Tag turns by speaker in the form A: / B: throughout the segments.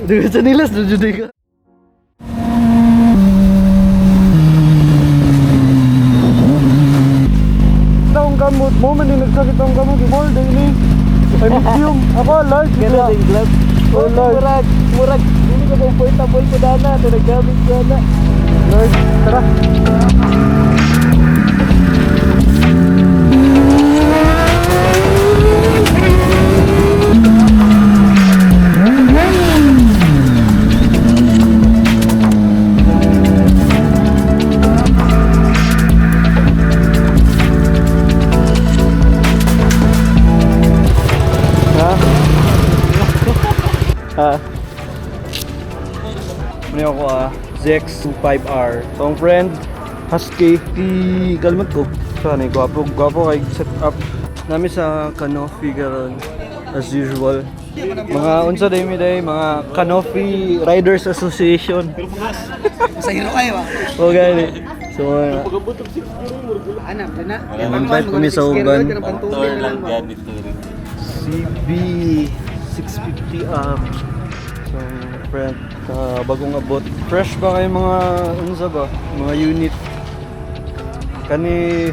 A: Dengan sanilas do jud ka. Taong kamot mo man din nagsakit ang kamot more day ni. Ay medium. Ako large.
B: Gano'n din glove.
A: Oh, large.
B: Murag. Hindi ko comfortable po dana. Ito naggamit ko na.
A: Large. Tara. Ano ako ZX25R. Tong friend, Husky, galmat ko. Sana gwapo kay set up namin sa Canopy karon as usual. Mga unsa day mi day, mga Canopy Riders Association.
C: Sa hero kayo ba?
A: O gani. So,
C: Anak, na.
A: invite kami sa uban.
B: Motor lang ganito rin.
A: CB 650 so friend, bagong abot. Fresh ba kayo mga unsa ba? Mga unit. Kani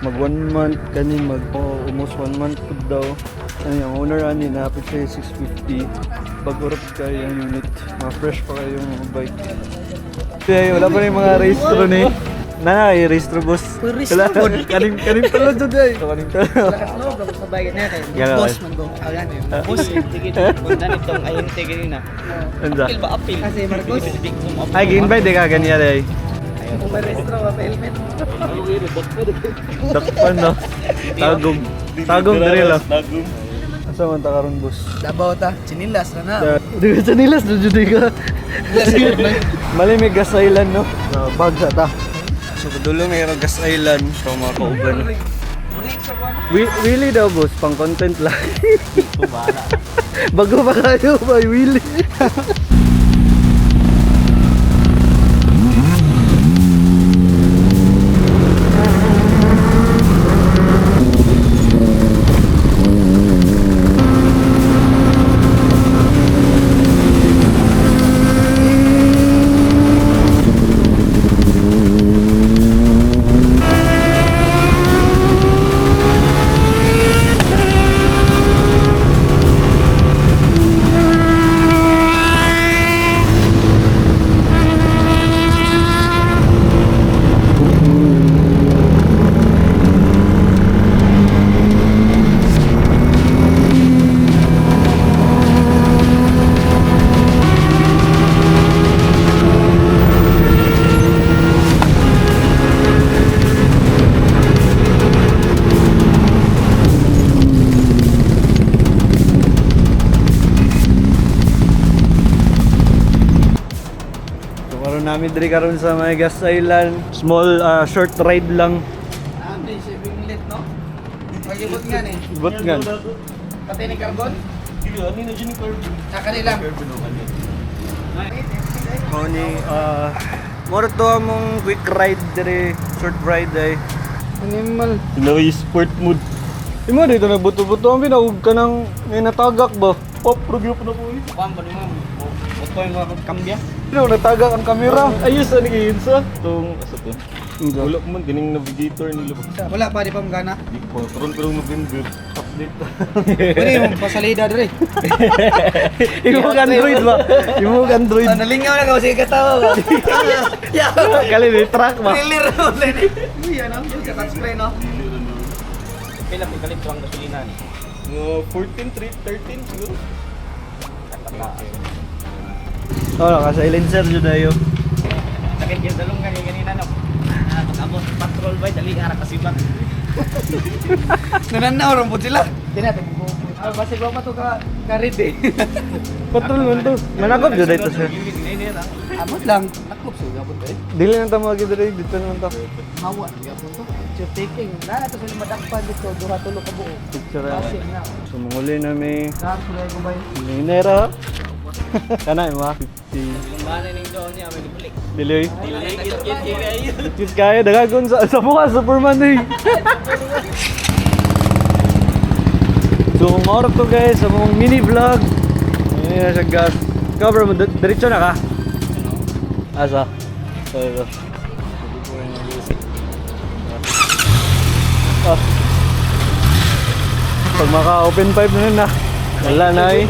A: mag 1 month, kani mag almost 1 month po daw. Ano yung owner ani na apit siya 650. Pag-urap kayo yung unit. Mga fresh pa kayo yung bike. Kaya wala pa rin mga registro ni. Registro boss.
C: Registro
A: po. Kaning tulad dyan ay. Kaning tulad.
C: Lakas loob, dapat sa bayan natin.
A: Gano'n.
C: Boss man go. Ayan yun.
B: Boss, tigit. Punta nitong ayunte ganina.
A: Anza.
B: Apil ba apil?
C: Kasi Marcos,
A: Ay, gi-invite di ka ganyan day.
C: kung may restro, helmet.
A: Dakpan no. TAGUM. TAGUM diri lang.
B: Tagum.
A: Asa man ta karon boss?
C: Dabaw ta, chinilas na na.
A: Di sa nilas do jud ka. Mali may gas island no. Bag sa ta. So dulo may gas island from mga kauban. Willy daw boss, pang content lang. Bago pa kayo ba Willy? Namin diri karon sa may gas island, small short ride lang.
C: Andi, saving lit, no? Pag-ibot nga ni.
A: Ibot nga.
C: Pati ni carbon?
B: Hindi, ano na dyan yung carbon?
C: Kanila.
A: Mo ni more to among quick ride diri, short ride ay. Animal.
B: Novice sport mood.
A: Imo dito nagbuto-buto ang binaug ka nang natagak ba?
B: Pop, review po na po eh. Kuhaan ba ni ma'am? Ito yung mga kambya.
A: Sino natagak ang kamera? Ayos ani kinsa.
B: Itong, asa to? Wala ko man, ganing navigator nila ba?
C: Wala pa, di pa magana.
B: Di ko, pero November. Update.
C: Pwede yung pasalida diri.
A: Imo Android ba? Imo Android.
C: Nalingaw na kasi katawa ba?
A: Kali ni track ba?
C: Clear mo din. Uy, ano? Yung sa touchscreen, no?
B: Kailan may kalit lang gasolina ni? 14, 13 siguro.
A: Oh, ka-silencer jud ayo.
B: Sakit yung dalungan yung ganina no. Pag-abot patrol ba dali ara kasibat.
C: Nananaw ron po sila. Tinatin ko. Basi ko pa to ka red eh.
A: Patrol man to. Manakop jud ito sir.
C: Amot lang. Takop so gabon ba eh.
A: Dili nang tamo lagi diri dito naman ta.
C: Mawa gabon to. So taking. Na to sila madakpan dito duha tulo ka buo.
A: Picture
C: Basi na.
A: Sumuli na may
C: Saan sila ko ba?
A: minera. Kana mo 50.
B: Yung banay ning doon niya may balik.
A: Dili.
B: Kit
A: Kit kaya dagagon sa mukha Superman eh. So, moro to guys sa mong mini vlog. Ayan siya gas. Cover mo, diretso na ka? Asa? Ito. Ah. Pag maka-open pipe na yun na. Wala na eh.